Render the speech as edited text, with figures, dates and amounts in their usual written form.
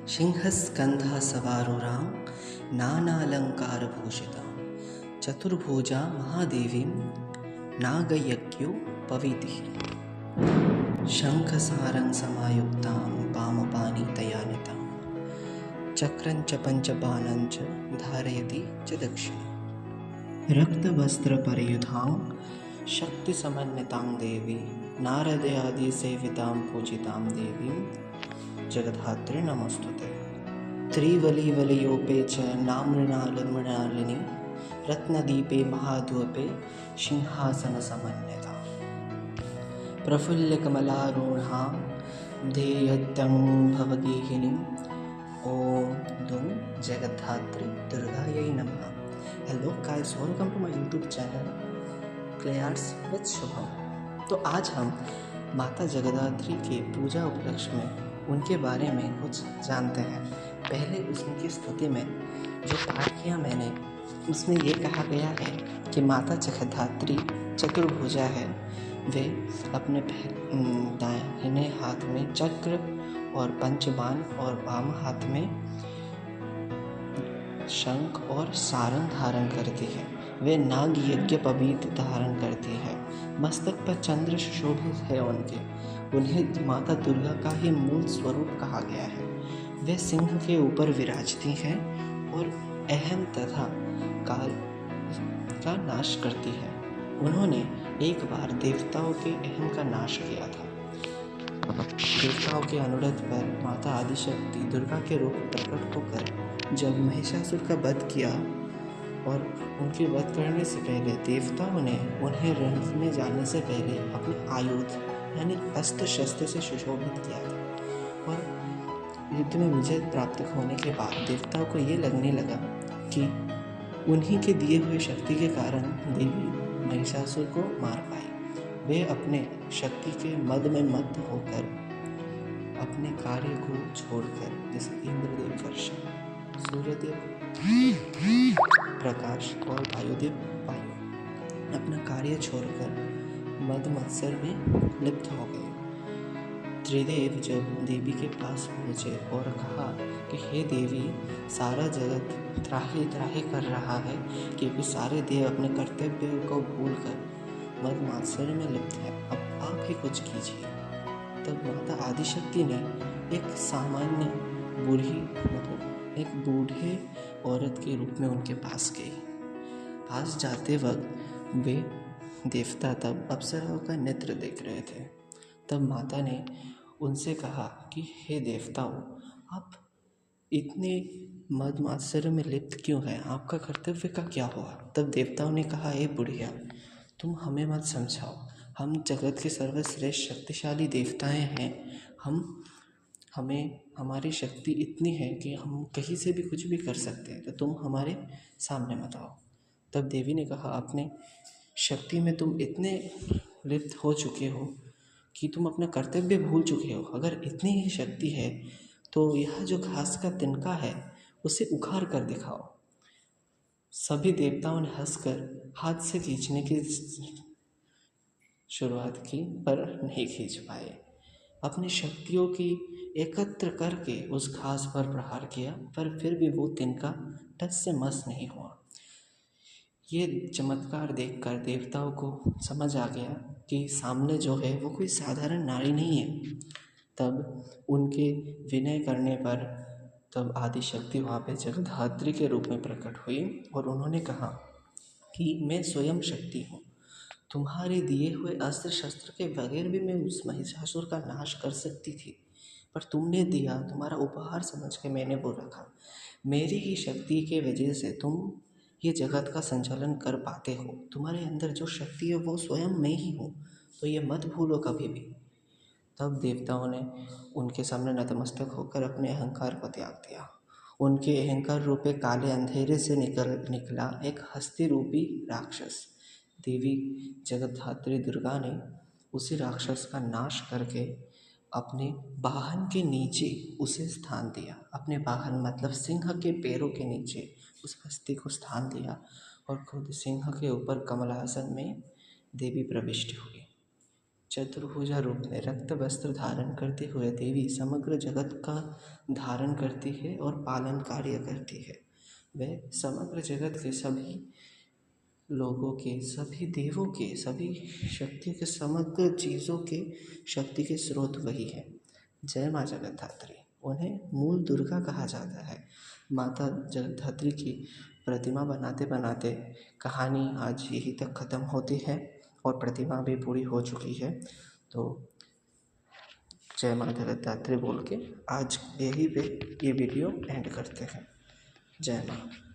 सिंहस्कन्धा सवारुरां नानालङ्कारभूषितां चतुर्भुजा महादेवीं नागयज्ञोपवीतिः शङ्खसारं समायुक्तां वामपाणितयानितां चक्रञ्च पञ्चबाणञ्च धारयति च दक्षिणे रक्तवस्त्रपरियुधां शक्तिसमन्वितां देवी नारदादिसेवितां पूजितां देवीं जगद्धात्री नमोस्तुते। त्रिवलिवलयोपे च नाम्रणालमृणालिनी रत्नदीपे महाद्वीपे सिंहासनसमन्विता प्रफुल्लकमलारूढां ध्येयत्यं भवगेहिनीं ॐ दुं जगद्धात्री दुर्गायै नमः। Hello guys, welcome to my YouTube channel clears with Shubham. तो आज हम माता जगद्धात्री के पूजा उपलक्ष्य में उनके बारे में कुछ जानते हैं। पहले उनकी स्तुति में जो पाठ किया मैंने, उसमें ये कहा गया है कि माता जगद्धात्री चतुर्भुजा है। वे अपने दाहिने हाथ में चक्र और पंचबाण और वाम हाथ में शंख और सारंग धारण करती है। वे नाग यज्ञ पवीत धारण करती है। मस्तक पर चंद्र सुशोभित है उन्हें माता दुर्गा का ही मूल स्वरूप कहा गया है। वे सिंह के ऊपर विराजती हैं और अहम तथा काल का नाश करती है। उन्होंने एक बार देवताओं के अहम का नाश किया था। देवताओं के अनुरोध पर माता आदिशक्ति दुर्गा के रूप में प्रकट होकर जब महिषासुर का वध किया और उनके वध करने से पहले देवताओं ने उन्हें रण में जाने से पहले अपने आयुध यानी अस्त्र शस्त्र से सुशोभित किया था। और युद्ध में विजय प्राप्त होने के बाद देवताओं को ये लगने लगा कि उन्हीं के दिए हुए शक्ति के कारण देवी महिषासुर को मार पाई। वे अपने शक्ति के मद में मत्त होकर अपने कार्य को छोड़कर, जैसे इंद्रदेव वर्षा, सूर्यदेव प्रकाश और वायुदेव वायु, अपना कार्य छोड़कर मद मत्सर में लिप्त हो गए। त्रिदेव जब देवी के पास पहुँचे और कहा कि हे देवी, सारा जगत त्राही त्राही कर रहा है क्योंकि सारे देव अपने कर्तव्य को भूलकर मद मत्सर में लिप्त है। अब आप ही कुछ कीजिए। तब माता आदिशक्ति ने एक सामान्य एक बूढ़े औरत के रूप में उनके पास गई। पास जाते वक्त वे देवता तब अप्सराओं का नृत्य देख रहे थे। तब माता ने उनसे कहा कि हे देवताओं, आप इतने मद मात्सर्य में लिप्त क्यों हैं? आपका कर्तव्य का क्या हुआ? तब देवताओं ने कहा, हे बुढ़िया, तुम हमें मत समझाओ। हम जगत के सर्वश्रेष्ठ शक्तिशाली देवताएं हैं। हमारी शक्ति इतनी है कि हम कहीं से भी कुछ भी कर सकते हैं, तो तुम हमारे सामने मत आओ। तब देवी ने कहा, अपने शक्ति में तुम इतने लिप्त हो चुके हो कि तुम अपना कर्तव्य भूल चुके हो। अगर इतनी ही शक्ति है तो यह जो घास का तिनका है उसे उखाड़ कर दिखाओ। सभी देवताओं ने हंसकर हाथ से खींचने की शुरुआत की, पर नहीं खींच पाए। अपनी शक्तियों की एकत्र करके उस घास पर प्रहार किया, पर फिर भी वो तिनका टस से मस नहीं हुआ। ये चमत्कार देखकर देवताओं को समझ आ गया कि सामने जो है वो कोई साधारण नारी नहीं है। तब उनके विनय करने पर तब आदिशक्ति वहाँ पे जगद्धात्री के रूप में प्रकट हुई और उन्होंने कहा कि मैं स्वयं शक्ति हूँ। तुम्हारे दिए हुए अस्त्र शस्त्र के बगैर भी मैं उस महिषासुर का नाश कर सकती थी, पर तुमने दिया, तुम्हारा उपहार समझ के मैंने वो रखा। मेरी ही शक्ति के वजह से तुम ये जगत का संचालन कर पाते हो। तुम्हारे अंदर जो शक्ति है वो स्वयं मैं ही हूँ, तो ये मत भूलो कभी भी। तब देवताओं ने उनके सामने नतमस्तक होकर अपने अहंकार को त्याग दिया। उनके अहंकार रूपे काले अंधेरे से निकला एक हस्ती रूपी राक्षस। देवी जगद्धात्री दुर्गा ने उसी राक्षस का नाश करके अपने वाहन के नीचे उसे स्थान दिया। अपने वाहन मतलब सिंह के पैरों के नीचे उस हस्ती को स्थान दिया और खुद सिंह के ऊपर कमलासन में देवी प्रविष्ट हुई। चतुर्भुजा रूप में रक्त वस्त्र धारण करते हुए देवी समग्र जगत का धारण करती है और पालन कार्य करती है। वह समग्र जगत के सभी लोगों के, सभी देवों के, सभी शक्ति के, समग्र चीज़ों के शक्ति के स्रोत वही है। जय माँ जगद्धात्री। उन्हें मूल दुर्गा कहा जाता है। माता जगद्धात्री की प्रतिमा बनाते बनाते कहानी आज यहीं तक ख़त्म होती है और प्रतिमा भी पूरी हो चुकी है। तो जय माँ जगद्धात्री बोल के आज यहीं पे ये वीडियो एंड करते हैं। जय माँ।